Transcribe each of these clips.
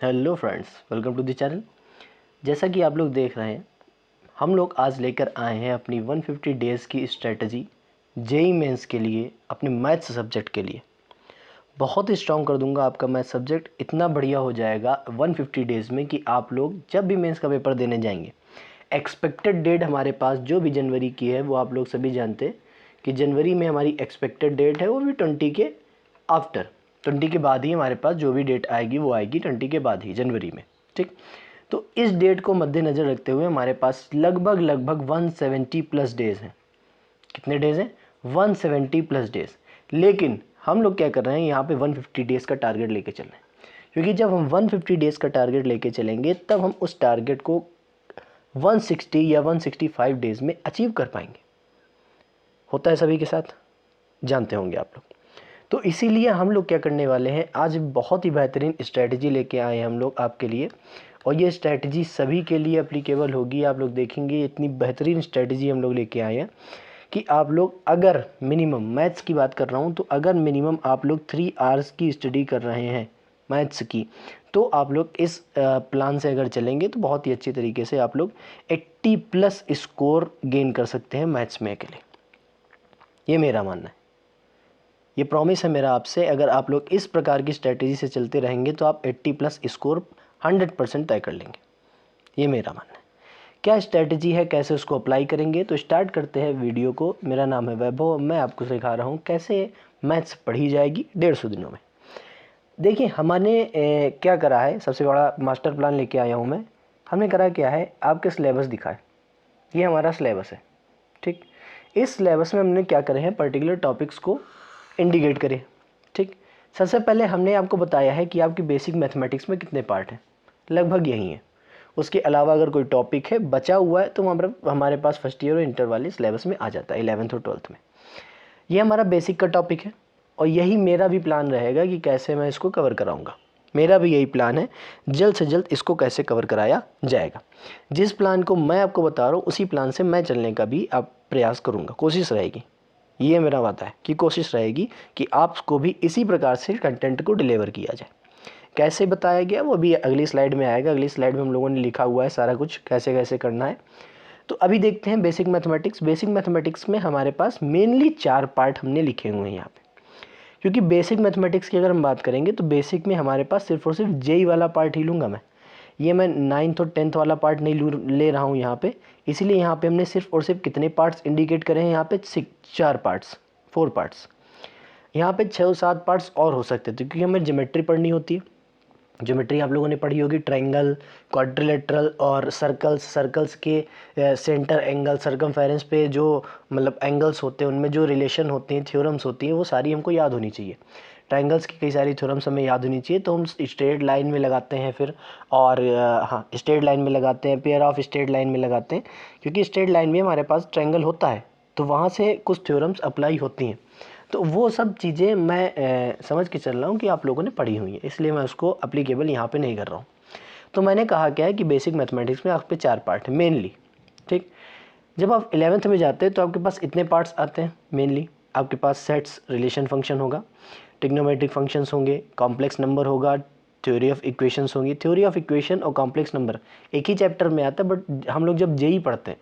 Hello friends, welcome to the channel. जैसा कि आप लोग देख रहे हैं, हम लोग आज लेकर आए हैं अपनी 150 डेज़ की स्ट्रेटजी जेई मेंस के लिए, अपने मैथ्स सब्जेक्ट के लिए। बहुत ही स्ट्रॉन्ग कर दूंगा आपका मैथ्स सब्जेक्ट, इतना बढ़िया हो जाएगा 150 डेज़ में कि आप लोग जब भी मेंस का पेपर देने जाएंगे, एक्सपेक्टेड डेट हमारे पास जो भी जनवरी की है वो आप लोग सभी जानते हैं कि जनवरी में हमारी एक्सपेक्टेड डेट है वो भी 20 के आफ्टर, 20 के बाद ही हमारे पास जो भी डेट आएगी वो आएगी 20 के बाद ही जनवरी में। ठीक, तो इस डेट को मद्देनज़र रखते हुए हमारे पास लगभग 170 प्लस डेज़ हैं। कितने डेज़ हैं? 170 प्लस डेज़। लेकिन हम लोग क्या कर रहे हैं, यहाँ पे 150 डेज़ का टारगेट लेके चल रहे हैं, क्योंकि जब हम 150 डेज़ का टारगेट लेके चलेंगे तब हम उस टारगेट को 160 या 165 डेज़ में अचीव कर पाएंगे। होता है सभी के साथ, जानते होंगे आप लोग। तो इसीलिए हम लोग क्या करने वाले हैं, आज बहुत ही बेहतरीन स्ट्रैटेजी लेके आए हैं हम लोग आपके लिए, और ये स्ट्रैटेजी सभी के लिए एप्लीकेबल होगी। आप लोग देखेंगे इतनी बेहतरीन स्ट्रैटेजी हम लोग लेके आए हैं कि आप लोग अगर मिनिमम, मैथ्स की बात कर रहा हूँ, तो अगर मिनिमम आप लोग 3 आवर्स की स्टडी कर रहे हैं मैथ्स की, तो आप लोग इस प्लान से अगर चलेंगे तो बहुत ही अच्छी तरीके से आप लोग 80 प्लस स्कोर गेन कर सकते हैं मैथ्स में अकेले। ये मेरा मानना है, ये प्रॉमिस है मेरा आपसे। अगर आप लोग इस प्रकार की स्ट्रैटेजी से चलते रहेंगे तो आप 80 प्लस स्कोर 100% तय कर लेंगे, ये मेरा मानना है। क्या स्ट्रैटेजी है, कैसे उसको अप्लाई करेंगे, तो स्टार्ट करते हैं वीडियो को। मेरा नाम है वैभव, मैं आपको सिखा रहा हूँ कैसे मैथ्स पढ़ी जाएगी 150 दिनों में। देखिए हमने क्या करा है, सबसे बड़ा मास्टर प्लान लेके आया हूँ मैं। हमने करा क्या है, आपके सिलेबस दिखाए, ये हमारा सिलेबस है। ठीक, इस सिलेबस में हमने क्या करे हैं, पर्टिकुलर टॉपिक्स को इंडिकेट करें। ठीक, सबसे पहले हमने आपको बताया है कि आपकी बेसिक मैथमेटिक्स में कितने पार्ट हैं, लगभग यही है। उसके अलावा अगर कोई टॉपिक है बचा हुआ है तो हमारे पास फर्स्ट ईयर और इंटर वाले सिलेबस में आ जाता है, 11th और 12th में। ये हमारा बेसिक का टॉपिक है, और यही मेरा भी प्लान रहेगा कि कैसे मैं इसको कवर कराऊंगा। मेरा भी यही प्लान है, जल्द से जल्द इसको कैसे कवर कराया जाएगा। जिस प्लान को मैं आपको बता रहा हूँ उसी प्लान से मैं चलने का भी आप प्रयास करूँगा, कोशिश रहेगी। ये मेरा वादा है कि कोशिश रहेगी कि आपको भी इसी प्रकार से कंटेंट को डिलीवर किया जाए। कैसे बताया गया वो भी अगली स्लाइड में आएगा। अगली स्लाइड में हम लोगों ने लिखा हुआ है सारा कुछ कैसे कैसे करना है। तो अभी देखते हैं बेसिक मैथमेटिक्स। बेसिक मैथमेटिक्स में हमारे पास मेनली 4 पार्ट हमने लिखे हुए हैं यहाँ पे, क्योंकि बेसिक मैथमेटिक्स की अगर हम बात करेंगे तो बेसिक में हमारे पास सिर्फ और सिर्फ जेई वाला पार्ट ही लूँगा मैं। ये मैं 9th और 10th वाला पार्ट नहीं ले रहा हूँ यहाँ पे। इसीलिए यहाँ पे हमने सिर्फ और सिर्फ कितने पार्ट्स इंडिकेट करें हैं यहाँ पे, 4 पार्ट्स, 4 पार्ट्स। यहाँ पे 6-7 पार्ट्स और हो सकते थे, क्योंकि हमें ज्योमेट्री पढ़नी होती है। ज्योमेट्री आप लोगों ने पढ़ी होगी, ट्रायंगल, क्वाड्रिलेटरल और सर्कल्स। सर्कल्स के सेंटर एंगल, सर्कमफेरेंस पे जो मतलब एंगल्स होते हैं उनमें जो रिलेशन होती हैं, थ्योरम्स होती हैं, वो सारी हमको याद होनी चाहिए। ट्रायंगल्स की कई सारी थ्योरम्स हमें याद होनी चाहिए, तो हम स्ट्रेट लाइन में लगाते हैं फिर, और हाँ स्ट्रेट लाइन में लगाते हैं, पेयर ऑफ स्ट्रेट लाइन में लगाते हैं, क्योंकि स्ट्रेट लाइन में हमारे पास ट्रायंगल होता है तो वहाँ से कुछ थ्योरम्स अप्लाई होती हैं। तो वो सब चीज़ें मैं समझ के चल रहा हूँ कि आप लोगों ने पढ़ी हुई है, इसलिए मैं उसको अप्लीकेबल यहाँ पे नहीं कर रहा हूँ। तो मैंने कहा क्या है कि बेसिक मैथमेटिक्स में आप पे 4 पार्ट है मेनली। ठीक, जब आप 11th में जाते हैं तो आपके पास इतने पार्ट्स आते हैं मेनली। आपके पास सेट्स, रिलेशन फंक्शन होगा, ट्रिग्नोमेट्रिक फंक्शंस होंगे, कॉम्प्लेक्स नंबर होगा, थ्योरी ऑफ इक्वेशंस होंगी। थ्योरी ऑफ इक्वेशन और कॉम्प्लेक्स नंबर एक ही चैप्टर में आता है, बट हम लोग जब जेई पढ़ते हैं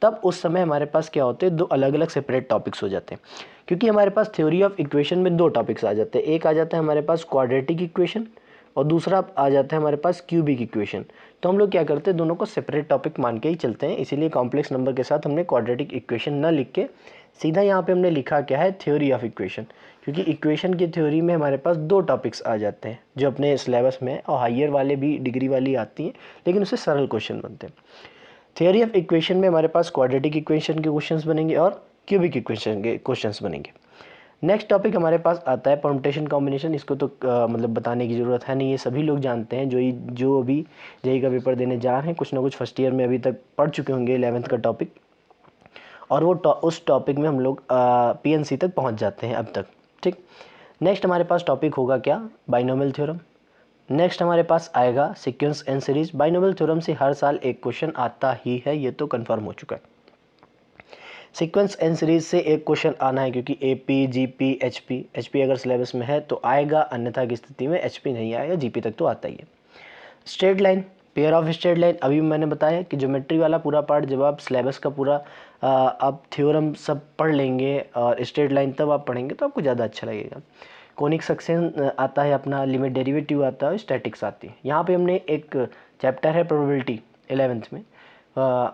तब उस समय हमारे पास क्या होते हैं, 2 अलग अलग सेपरेट टॉपिक्स हो जाते हैं। क्योंकि हमारे पास थ्योरी ऑफ इक्वेशन में 2 टॉपिक्स आ जाते हैं। एक आ जाता है हमारे पास क्वाड्रेटिक इक्वेशन, और दूसरा आ जाता है हमारे पास क्यूबिक इक्वेशन। तो हम लोग क्या करते हैं, दोनों को सेपरेट टॉपिक मान के ही चलते हैं। इसीलिए कॉम्प्लेक्स नंबर के साथ हमने क्वाड्रेटिक इक्वेशन ना लिख के सीधा यहाँ पे हमने लिखा क्या है, थ्योरी ऑफ इक्वेशन। क्योंकि इक्वेशन की थ्योरी में हमारे पास 2 टॉपिक्स आ जाते हैं जो अपने सिलेबस में, और हायर वाले भी डिग्री वाली आती हैं, लेकिन उससे सरल क्वेश्चन बनते हैं। थ्योरी ऑफ इक्वेशन में हमारे पास क्वाड्रेटिक इक्वेशन के क्वेश्चंस बनेंगे और क्यूबिक इक्वेशन के क्वेश्चंस बनेंगे। नेक्स्ट टॉपिक हमारे पास आता है परम्यूटेशन कॉम्बिनेशन। इसको तो मतलब बताने की ज़रूरत है नहीं, ये सभी लोग जानते हैं जो अभी जेई का पेपर देने जा रहे हैं, कुछ ना कुछ फर्स्ट ईयर में अभी तक पढ़ चुके होंगे 11th का टॉपिक, और वो उस टॉपिक में हम लोग पीएनसी तक पहुंच जाते हैं अब तक। ठीक, नेक्स्ट हमारे पास टॉपिक होगा क्या, बाइनोमियल थ्योरम। नेक्स्ट हमारे पास आएगा sequence and series. Binomial theorem से हर साल एक क्वेश्चन आता ही है, ये तो कंफर्म हो चुका है। सीक्वेंस एंड सीरीज से एक क्वेश्चन आना है, क्योंकि एपी, जीपी, एचपी अगर सिलेबस में है तो आएगा, अन्यथा की स्थिति में एचपी नहीं आएगा, जीपी तक तो आता ही है। Straight line, pair of straight line, अभी मैंने बताया कि ज्योमेट्री वाला पूरा पार्ट जब आप सिलेबस का पूरा आप थ्योरम सब पढ़ लेंगे और स्ट्रेट लाइन तब आप पढ़ेंगे तो आपको ज़्यादा अच्छा लगेगा। कॉनिक सेक्शन आता है अपना, लिमिट डेरिवेटिव आता है, स्टैटिक्स आती है। यहाँ पे हमने एक चैप्टर है प्रोबेबिलिटी 11th में,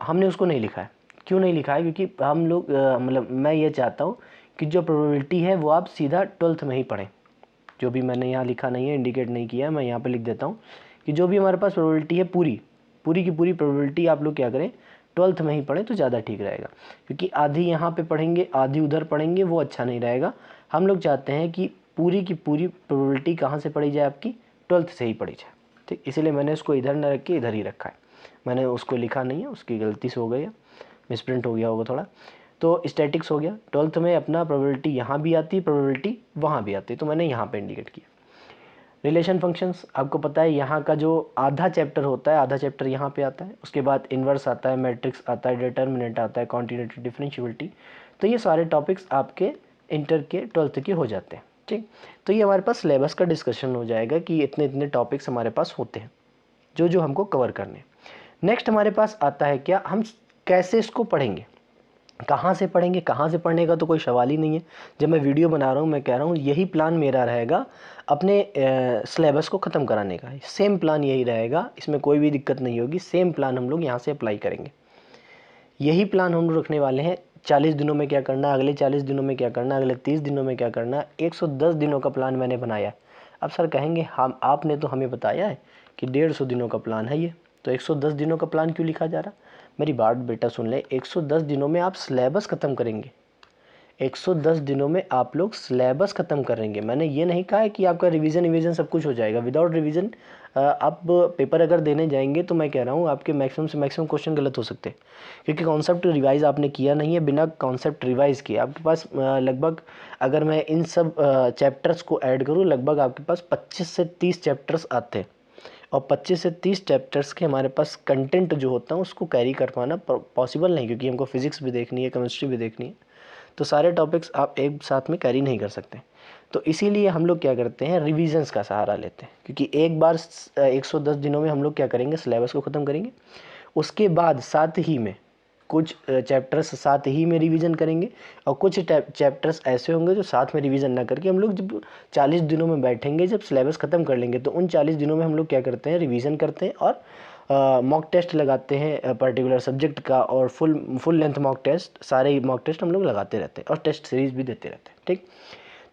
हमने उसको नहीं लिखा है। क्यों नहीं लिखा है? क्योंकि हम लोग मतलब मैं ये चाहता हूँ कि जो प्रोबेबिलिटी है वो आप सीधा 12th में ही पढ़ें। जो भी मैंने यहाँ लिखा नहीं है, इंडिकेट नहीं किया है, मैं यहाँ पे लिख देता हूँ कि जो भी हमारे पास प्रोबेबिलिटी है पूरी की पूरी प्रोबेबिलिटी आप लोग क्या करें, 12th में ही पढ़ें तो ज़्यादा ठीक रहेगा। क्योंकि आधी यहाँ पे पढ़ेंगे आधी उधर पढ़ेंगे वो अच्छा नहीं रहेगा। हम लोग चाहते हैं कि पूरी की पूरी प्रोबेबिलिटी कहाँ से पढ़ी जाए, आपकी 12th से ही पढ़ी जाए। ठीक, इसीलिए मैंने उसको इधर न रख के इधर ही रखा है। मैंने उसको लिखा नहीं है, उसकी गलती से हो गई है, मिसप्रिंट हो गया होगा थोड़ा। तो स्टैटिक्स हो गया, 12th में अपना प्रोबेबिलिटी यहाँ भी आती है, प्रोबेबिलिटी वहाँ भी आती है, तो मैंने यहाँ पे इंडिकेट किया। रिलेशन फंक्शंस आपको पता है, यहाँ का जो आधा चैप्टर होता है, आधा चैप्टर यहाँ पे आता है। उसके बाद इन्वर्स आता है, मैट्रिक्स आता है, डिटर्मिनेंट आता है, कॉन्टिन्यूटी, डिफरेंशियबिलिटी। तो ये सारे टॉपिक्स आपके इंटर के 12th के हो जाते हैं। ठीक, तो ये हमारे पास सिलेबस का डिस्कशन हो जाएगा कि इतने इतने टॉपिक्स हमारे पास होते हैं जो जो हमको कवर करने। नेक्स्ट हमारे पास आता है क्या, हम कैसे इसको पढ़ेंगे, कहाँ से पढ़ेंगे। कहाँ से पढ़ने का तो कोई सवाल ही नहीं है। जब मैं वीडियो बना रहा हूँ मैं कह रहा हूँ यही प्लान मेरा रहेगा अपने सिलेबस को ख़त्म कराने का। सेम प्लान यही रहेगा, इसमें कोई भी दिक्कत नहीं होगी। सेम प्लान हम लोग यहाँ से अप्लाई करेंगे। यही प्लान हम लोग रखने वाले हैं। 40 दिनों में क्या करना, अगले 40 दिनों में क्या करना, अगले 30 दिनों में क्या करना। 110 दिनों का प्लान मैंने बनाया। अब सर कहेंगे हम, आपने तो हमें बताया है कि 150 दिनों का प्लान है ये, तो 110 दिनों का प्लान क्यों लिखा जा रहा। मेरी बात बेटा सुन ले, 110 दिनों में आप सिलेबस ख़त्म करेंगे। 110 दिनों में आप लोग सिलेबस ख़त्म करेंगे। मैंने ये नहीं कहा है कि आपका रिवीजन सब कुछ हो जाएगा। विदाउट रिवीजन आप पेपर अगर देने जाएंगे तो मैं कह रहा हूँ आपके मैक्सिमम से मैक्सिमम क्वेश्चन गलत हो सकते हैं, क्योंकि कॉन्सेप्ट रिवाइज़ आपने किया नहीं है। बिना कॉन्सेप्ट रिवाइज़ किए आपके पास लगभग, अगर मैं इन सब चैप्टर्स को ऐड करूँ, लगभग आपके पास 25 से 30 चैप्टर्स आते हैं। और 25 से 30 चैप्टर्स के हमारे पास कंटेंट जो होता है उसको कैरी कर पाना पॉसिबल नहीं, क्योंकि हमको फिजिक्स भी देखनी है, केमिस्ट्री भी देखनी है, तो सारे टॉपिक्स आप एक साथ में कैरी नहीं कर सकते। तो इसीलिए हम लोग क्या करते हैं, रिविजन्स का सहारा लेते हैं। क्योंकि एक बार 110 दिनों में हम लोग क्या करेंगे, सिलेबस को ख़त्म करेंगे। उसके बाद साथ ही में कुछ चैप्टर्स साथ ही में रिवीजन करेंगे, और कुछ चैप्टर्स ऐसे होंगे जो साथ में रिवीजन ना करके हम लोग जब 40 दिनों में बैठेंगे, जब सिलेबस ख़त्म कर लेंगे, तो उन 40 दिनों में हम लोग क्या करते हैं, रिवीजन करते हैं और मॉक टेस्ट लगाते हैं पर्टिकुलर सब्जेक्ट का, और फुल लेंथ मॉक टेस्ट, सारे मॉक टेस्ट हम लोग लगाते रहते हैं और टेस्ट सीरीज़ भी देते रहते हैं। ठीक,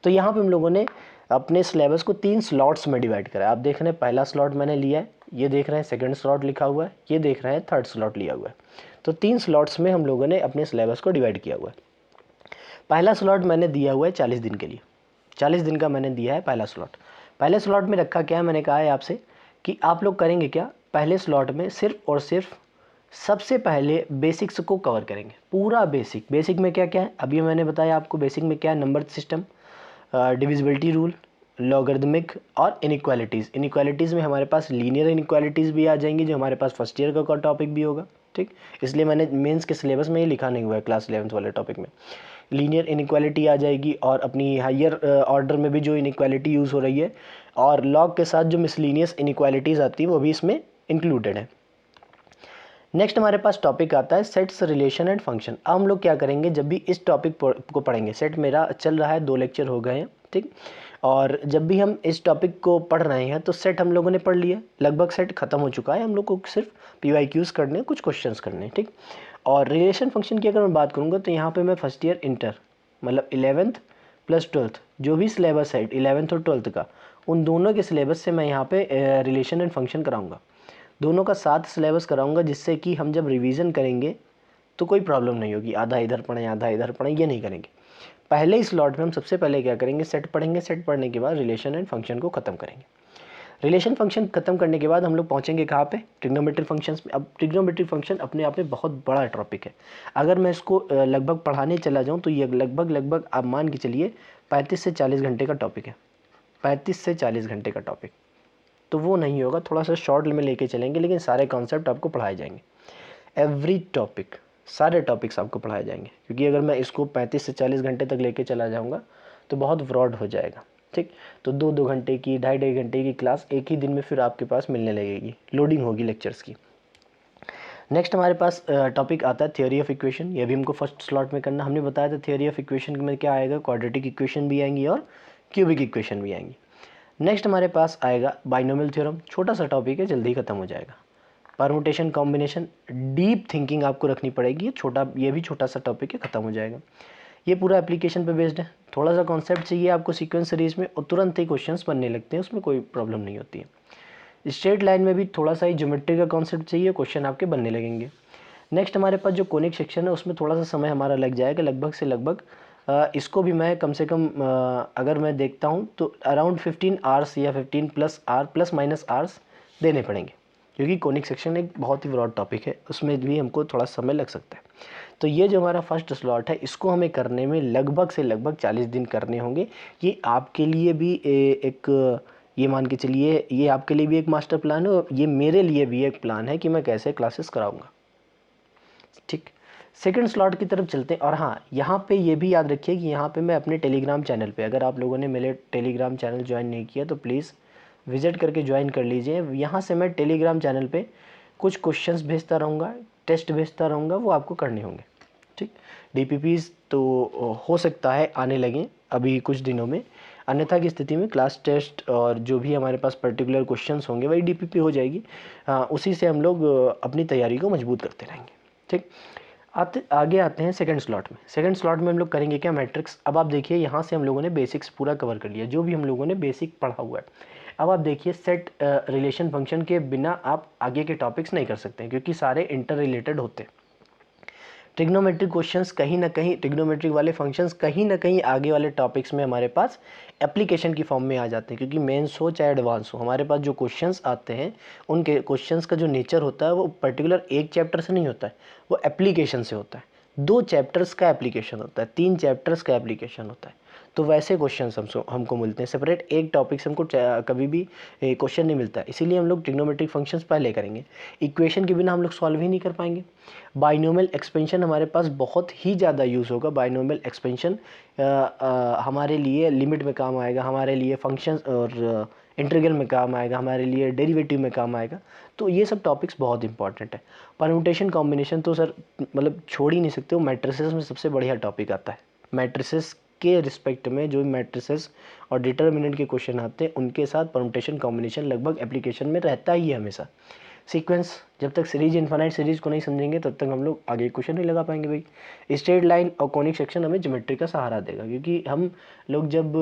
तो यहाँ पे हम लोगों ने अपने सिलेबस को 3 स्लॉट्स में डिवाइड करा है। आप देख रहे हैं पहला स्लॉट मैंने लिया है, ये देख रहे हैं सेकंड स्लॉट लिखा हुआ है, ये देख रहे हैं थर्ड स्लॉट लिया हुआ है। तो 3 स्लॉट्स में हम लोगों ने अपने सिलेबस को डिवाइड किया हुआ है। पहला स्लॉट मैंने दिया हुआ है 40 दिन के लिए, 40 दिन का मैंने दिया है पहला स्लॉट। पहले स्लॉट में रखा क्या है, मैंने कहा है आपसे कि आप लोग करेंगे क्या, पहले स्लॉट में सिर्फ और सिर्फ सबसे पहले बेसिक्स को कवर करेंगे। पूरा बेसिक में क्या क्या है अभी मैंने बताया आपको। बेसिक में क्या है, number system, divisibility rule, logarithmic और इनइक्वालिटीज़। इनइक्वालिटीज़ में हमारे पास लीनियर इनइक्वालिटीज़ भी आ जाएंगी, जो हमारे पास फर्स्ट ईयर का टॉपिक भी होगा। ठीक, इसलिए मैंने मेंस के सिलेबस में ही लिखा नहीं हुआ है क्लास 11th वाले टॉपिक में। लीनियर इनइक्वालिटी आ जाएगी, और अपनी हायर ऑर्डर में भी जो इनइक्वालिटी यूज़ हो रही है, और लॉग के साथ जो मिसलीनियस इनइक्वालिटीज़ आती है वो भी इसमें इंक्लूडेड है। नेक्स्ट हमारे पास टॉपिक आता है सेट्स, रिलेशन एंड फंक्शन। अब हम लोग क्या करेंगे, जब भी इस टॉपिक को पढ़ेंगे, सेट मेरा चल रहा है, 2 लेक्चर हो गए हैं। ठीक, और जब भी हम इस टॉपिक को पढ़ रहे हैं तो सेट हम लोगों ने पढ़ लिया, लगभग सेट खत्म हो चुका है। हम लोग को सिर्फ PYQs करने, कुछ क्वेश्चंस करने। ठीक, और रिलेशन फंक्शन की अगर मैं बात करूँगा तो यहाँ पे मैं फर्स्ट ईयर इंटर, मतलब 11th प्लस 12th, जो भी सिलेबस है 11th और 12th का, उन दोनों के सिलेबस से मैं यहाँ पे रिलेशन एंड फंक्शन कराऊँगा। दोनों का साथ सिलेबस कराऊंगा, जिससे कि हम जब रिवीजन करेंगे तो कोई प्रॉब्लम नहीं होगी, आधा इधर पढ़ें आधा इधर पढ़ें, ये नहीं करेंगे। पहले ही स्लॉट में हम सबसे पहले क्या करेंगे, सेट पढ़ेंगे। सेट पढ़ने के बाद रिलेशन एंड फंक्शन को ख़त्म करेंगे। रिलेशन फंक्शन खत्म करने के बाद हम लोग पहुंचेंगे कहाँ पे, ट्रिग्नोमेट्री फंक्शंस में। अब ट्रिग्नोमेट्री फंक्शन अपने आप में बहुत बड़ा टॉपिक है। अगर मैं इसको लगभग पढ़ाने चला जाऊँ तो ये लगभग आप मान के चलिए 35 से 40 घंटे का टॉपिक है। 35 से 40 घंटे का टॉपिक, तो वो नहीं होगा, थोड़ा सा शॉर्ट में लेके चलेंगे, लेकिन सारे कॉन्सेप्ट आपको पढ़ाए जाएंगे। एवरी टॉपिक, सारे टॉपिक्स आपको पढ़ाए जाएंगे। क्योंकि अगर मैं इसको 35 से 40 घंटे तक लेके चला जाऊंगा तो बहुत ब्रॉड हो जाएगा। ठीक। तो 2-2 घंटे की, 2.5 घंटे की क्लास एक ही दिन में फिर आपके पास मिलने लगेगी, लोडिंग होगी लेक्चर्स की। नेक्स्ट हमारे पास टॉपिक आता है थ्योरी ऑफ इक्वेशन। ये भी हमको फर्स्ट स्लॉट में करना। हमने बताया था थ्योरी ऑफ इक्वेशन में क्या आएगा, क्वाड्रेटिक इक्वेशन भी आएंगी और क्यूबिक इक्वेशन भी आएंगी। नेक्स्ट हमारे पास आएगा बाइनोमियल थ्योरम, छोटा सा टॉपिक है, जल्दी खत्म हो जाएगा। परमुटेशन कॉम्बिनेशन, डीप थिंकिंग आपको रखनी पड़ेगी, ये भी छोटा सा टॉपिक है, खत्म हो जाएगा। ये पूरा एप्लीकेशन पे बेस्ड है। थोड़ा सा कॉन्सेप्ट चाहिए आपको सीक्वेंस सीरीज में और तुरंत ही क्वेश्चंस बनने लगते हैं, उसमें कोई प्रॉब्लम नहीं होती है। स्ट्रेट लाइन में भी थोड़ा सा ही ज्योमेट्री का कॉन्सेप्ट चाहिए, क्वेश्चन आपके बनने लगेंगे। नेक्स्ट हमारे पास जो कोनिक सेक्शन है उसमें थोड़ा सा समय हमारा लग जाएगा, लगभग से लगभग इसको भी मैं कम से कम अगर मैं देखता हूँ तो अराउंड 15 आवर्स या 15 प्लस माइनस आवर्स देने पड़ेंगे, क्योंकि कोनिक सेक्शन एक बहुत ही ब्रॉड टॉपिक है, उसमें भी हमको थोड़ा समय लग सकता है। तो ये जो हमारा फर्स्ट स्लॉट है इसको हमें करने में लगभग से लगभग 40 दिन करने होंगे। ये आपके लिए भी एक ये मान के चलिए, ये आपके लिए भी एक मास्टर प्लान है और ये मेरे लिए भी एक प्लान है कि मैं कैसे क्लासेस कराऊंगा। ठीक, सेकंड स्लॉट की तरफ चलते हैं। और हाँ, यहाँ पे ये भी याद रखिए कि यहाँ पे मैं अपने टेलीग्राम चैनल पे, अगर आप लोगों ने मेरे टेलीग्राम चैनल ज्वाइन नहीं किया तो प्लीज़ विजिट करके ज्वाइन कर लीजिए। यहाँ से मैं टेलीग्राम चैनल पे कुछ क्वेश्चंस भेजता रहूँगा, टेस्ट भेजता रहूँगा, वो आपको करने होंगे। ठीक, डीपीपीज तो हो सकता है आने लगें अभी कुछ दिनों में, अन्यथा की स्थिति में क्लास टेस्ट और जो भी हमारे पास पर्टिकुलर क्वेश्चंस होंगे वही डीपीपी हो जाएगी। उसी से हम लोग अपनी तैयारी को मजबूत करते रहेंगे। ठीक, आगे आते हैं सेकंड स्लॉट में। सेकंड स्लॉट में हम लोग करेंगे क्या, मैट्रिक्स। अब आप देखिए यहाँ से हम लोगों ने बेसिक्स पूरा कवर कर लिया, जो भी हम लोगों ने बेसिक पढ़ा हुआ है। अब आप देखिए सेट रिलेशन फंक्शन के बिना आप आगे के टॉपिक्स नहीं कर सकते, क्योंकि सारे इंटर रिलेटेड होते हैं। ट्रिग्नोमेट्रिक क्वेश्चंस कहीं ना कहीं, ट्रिग्नोमेट्रिक वाले फंक्शंस कहीं ना कहीं आगे वाले टॉपिक्स में हमारे पास एप्लीकेशन की फॉर्म में आ जाते हैं, क्योंकि मेंस हो चाहे एडवांस हो, हमारे पास जो क्वेश्चंस आते हैं उनके क्वेश्चंस का जो नेचर होता है वो पर्टिकुलर एक चैप्टर से नहीं होता है, वो एप्लीकेशन से होता है। 2 चैप्टर्स का एप्लीकेशन होता है, 3 चैप्टर्स का एप्लीकेशन होता है। तो वैसे क्वेश्चंस हमको मिलते हैं सेपरेट, एक टॉपिक से हमको कभी भी क्वेश्चन नहीं मिलता है। इसीलिए हम लोग ट्रिग्नोमेट्रिक फंक्शंस पहले करेंगे। इक्वेशन के बिना हम लोग सॉल्व ही नहीं कर पाएंगे। बाइनोमियल एक्सपेंशन हमारे पास बहुत ही ज़्यादा यूज़ होगा। बाइनोमियल एक्सपेंशन हमारे लिए लिमिट में काम आएगा, हमारे लिए फंक्शंस और इंटीग्रल में काम आएगा, हमारे लिए डेरिवेटिव में काम आएगा। तो ये सब टॉपिक्स बहुत इंपॉर्टेंट है। परम्यूटेशन कॉम्बिनेशन तो सर मतलब छोड़ ही नहीं सकते हो, मैट्रिसेस में सबसे बढ़िया टॉपिक आता है। मैट्रिसेस के रिस्पेक्ट में जो मैट्रिसेस और डिटर्मिनेंट के क्वेश्चन आते हैं उनके साथ परम्यूटेशन कॉम्बिनेशन लगभग एप्लीकेशन में रहता ही है हमेशा। सीक्वेंस, जब तक सीरीज इनफाइनाइट सीरीज को नहीं समझेंगे तब तक हम लोग आगे क्वेश्चन नहीं लगा पाएंगे भाई। स्ट्रेट लाइन और कॉनिक सेक्शन हमें ज्योमेट्री का सहारा देगा, क्योंकि हम लोग जब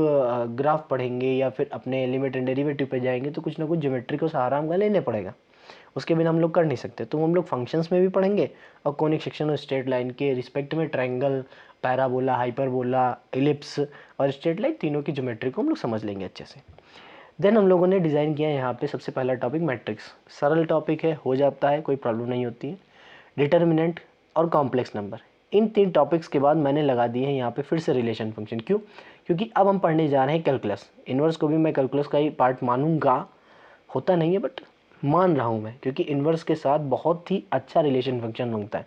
ग्राफ पढ़ेंगे या फिर अपने लिमिट एंड डेरिवेटिव पे जाएंगे तो कुछ ना कुछ ज्योमेट्री को सहारा हमको लेने पड़ेगा, उसके बिना हम लोग कर नहीं सकते। तो हम लोग फंक्शंस में भी पढ़ेंगे और कॉनिक सेक्शन और स्ट्रेट लाइन के रिस्पेक्ट में ट्रायंगल, पैराबोला, हाइपरबोला, इलिप्स और स्ट्रेट लाइन तीनों की ज्योमेट्री को हम लोग समझ लेंगे अच्छे से। देन हम लोगों ने डिज़ाइन किया यहाँ पे सबसे पहला टॉपिक मैट्रिक्स। सरल टॉपिक है, हो जाता है, कोई प्रॉब्लम नहीं होती है। डिटर्मिनेंट और कॉम्प्लेक्स नंबर, इन 3 टॉपिक्स के बाद मैंने लगा दिए हैं यहाँ पे फिर से रिलेशन फंक्शन। क्यों? क्योंकि अब हम पढ़ने जा रहे हैं कैलकुलस। इन्वर्स को भी मैं कैलकुलस का ही पार्ट मानूंगा, होता नहीं है बट मान रहा हूँ मैं, क्योंकि इन्वर्स के साथ बहुत ही अच्छा रिलेशन फंक्शन बनता है।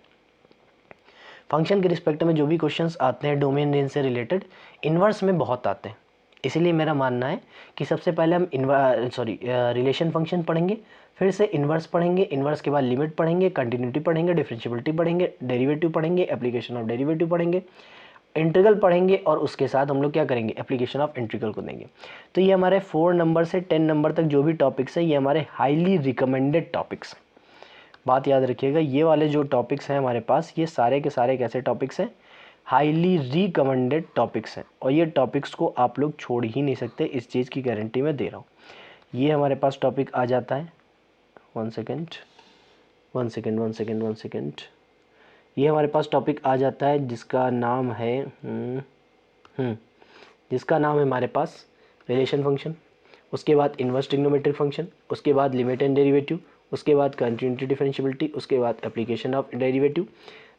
फंक्शन के रिस्पेक्ट में जो भी क्वेश्चंस आते हैं डोमेन रेंज से रिलेटेड, इन्वर्स में बहुत आते हैं। इसीलिए मेरा मानना है कि सबसे पहले हम रिलेशन फंक्शन पढ़ेंगे, फिर से इन्वर्स पढ़ेंगे, इन्वर्स के बाद लिमिट पढ़ेंगे, कंटिन्यूटी पढ़ेंगे, डिफरेंशियबिलिटी पढ़ेंगे, डेरिवेटिव पढ़ेंगे, एप्लीकेशन ऑफ डेरिवेटिव पढ़ेंगे, इंटीग्रल पढ़ेंगे और उसके साथ हम लोग क्या करेंगे, एप्लीकेशन ऑफ इंटीग्रल को देंगे। तो ये हमारे 4 नंबर से 10 नंबर तक जो भी टॉपिक्स हैं ये हमारे हाईली रिकमेंडेड टॉपिक्स हैं। बात याद रखिएगा, ये वाले जो टॉपिक्स हैं हमारे पास, ये सारे के सारे कैसे टॉपिक्स हैं, हाईली रिकमेंडेड टॉपिक्स हैं, और ये टॉपिक्स को आप लोग छोड़ ही नहीं सकते, इस चीज़ की गारंटी मैं दे रहा हूँ। ये हमारे पास टॉपिक आ जाता है, वन सेकेंड, ये हमारे पास टॉपिक आ जाता है जिसका नाम है हमारे पास रिलेशन फंक्शन, उसके बाद इन्वर्स ट्रिग्नोमेट्रिक फंक्शन, उसके बाद लिमिट एंड डेरिवेटिव, उसके बाद कंटिन्यूटी डिफरेंशियबिलिटी, उसके बाद एप्लीकेशन ऑफ डेरिवेटिव,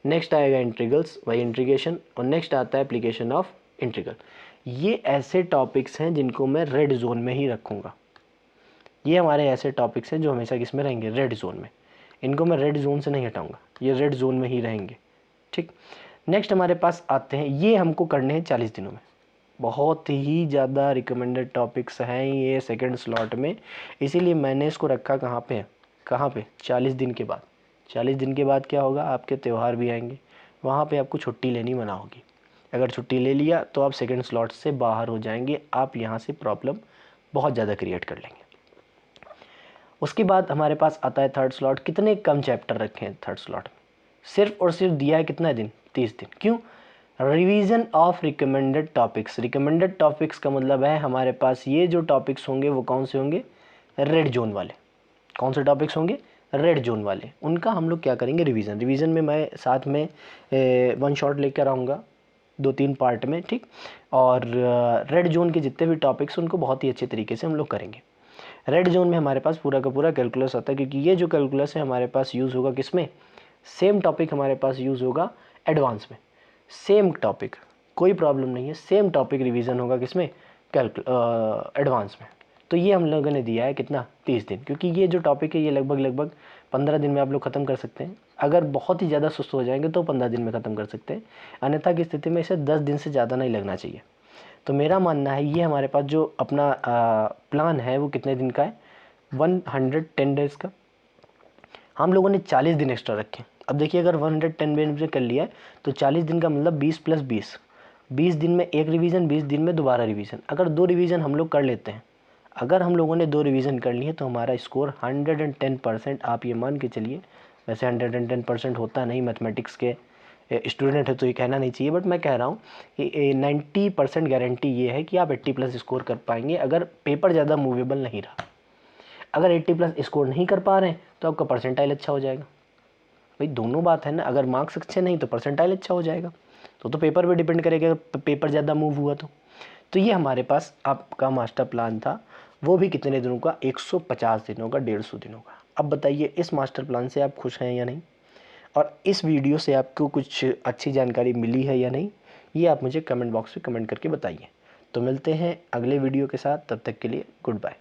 नेक्स्ट आएगा इंटीग्रल्स बाय इंटीग्रेशन, और नेक्स्ट आता है एप्लीकेशन ऑफ इंटीग्रल। ये ऐसे टॉपिक्स हैं जिनको मैं रेड जोन में ही रखूँगा। ये हमारे ऐसे टॉपिक्स हैं जो हमेशा किस में रहेंगे, रेड जोन में। इनको मैं रेड जोन से नहीं हटाऊँगा, ये रेड जोन में ही रहेंगे। ठीक, नेक्स्ट हमारे पास आते हैं, ये हमको करने हैं 40 दिनों में। बहुत ही ज़्यादा रिकमेंडेड टॉपिक्स हैं ये सेकंड स्लॉट में, इसीलिए मैंने इसको रखा कहाँ पे 40 दिन के बाद। 40 दिन के बाद क्या होगा, आपके त्यौहार भी आएंगे, वहाँ पे आपको छुट्टी लेनी मना होगी। अगर छुट्टी ले लिया तो आप सेकंड स्लॉट से बाहर हो जाएंगे, आप यहाँ से प्रॉब्लम बहुत ज़्यादा क्रिएट कर लेंगे। उसके बाद हमारे पास आता है थर्ड स्लॉट। कितने कम चैप्टर रखे हैं थर्ड स्लॉट में, सिर्फ और सिर्फ दिया है कितना दिन, 30 दिन। क्यों? Revision of recommended topics. Recommended topics का मतलब है हमारे पास ये जो टॉपिक्स होंगे वो कौन से होंगे, रेड जोन वाले। कौन से टॉपिक्स होंगे, रेड जोन वाले। उनका हम लोग क्या करेंगे, रिवीजन। रिवीजन में मैं साथ में वन शॉट लेकर आऊँगा 2-3 पार्ट में, ठीक। और रेड जोन के जितने भी टॉपिक्स उनको बहुत ही अच्छे तरीके से हम लोग करेंगे। रेड जोन में हमारे पास पूरा का पूरा कैलकुलस आता है, क्योंकि ये जो कैलकुलस है हमारे पास यूज़ होगा किसमें, सेम टॉपिक हमारे पास यूज़ होगा एडवांस में। सेम टॉपिक, कोई प्रॉब्लम नहीं है, सेम टॉपिक रिवीजन होगा किसमें, एडवांस में। तो ये हम लोगों ने दिया है कितना, 30 दिन, क्योंकि ये जो टॉपिक है ये लगभग 15 दिन में आप लोग ख़त्म कर सकते हैं। अगर बहुत ही ज़्यादा सुस्त हो जाएंगे तो 15 दिन में ख़त्म कर सकते हैं, अन्यथा की स्थिति में इसे 10 दिन से ज़्यादा नहीं लगना चाहिए। तो मेरा मानना है ये हमारे पास जो अपना प्लान है वो कितने दिन का है, 110 डेज़ का। हम लोगों ने 40 दिन एक्स्ट्रा रखे। अब देखिए अगर 110 डेज में कर लिया है तो 40 दिन का मतलब 20 + 20, 20 दिन में एक रिवीजन, 20 दिन में दोबारा रिवीजन। अगर 2 रिवीजन हम लोग कर लेते हैं, अगर हम लोगों ने 2 रिवीजन कर ली है तो हमारा स्कोर 110%, आप ये मान के चलिए। वैसे 110% होता नहीं, मैथमेटिक्स के स्टूडेंट है तो ये कहना नहीं चाहिए, बट मैं कह रहा हूँ कि 90% गारंटी ये है कि आप 80+ स्कोर कर पाएंगे, अगर पेपर ज़्यादा मूवेबल नहीं रहा। अगर 80+ स्कोर नहीं कर पा रहे हैं तो आपका परसेंटाइल अच्छा हो जाएगा। भाई दोनों बात है ना, अगर मार्क्स अच्छे नहीं तो परसेंटाइल अच्छा हो जाएगा। तो पेपर पे डिपेंड करेगा, अगर पेपर ज़्यादा मूव हुआ तो ये हमारे पास आपका मास्टर प्लान था। वो भी कितने दिनों का, 150 दिनों का, 150 दिनों का। अब बताइए इस मास्टर प्लान से आप खुश हैं या नहीं, और इस वीडियो से आपको कुछ अच्छी जानकारी मिली है या नहीं, ये आप मुझे कमेंट बॉक्स में कमेंट करके बताइए। तो मिलते हैं अगले वीडियो के साथ, तब तक के लिए गुड बाय।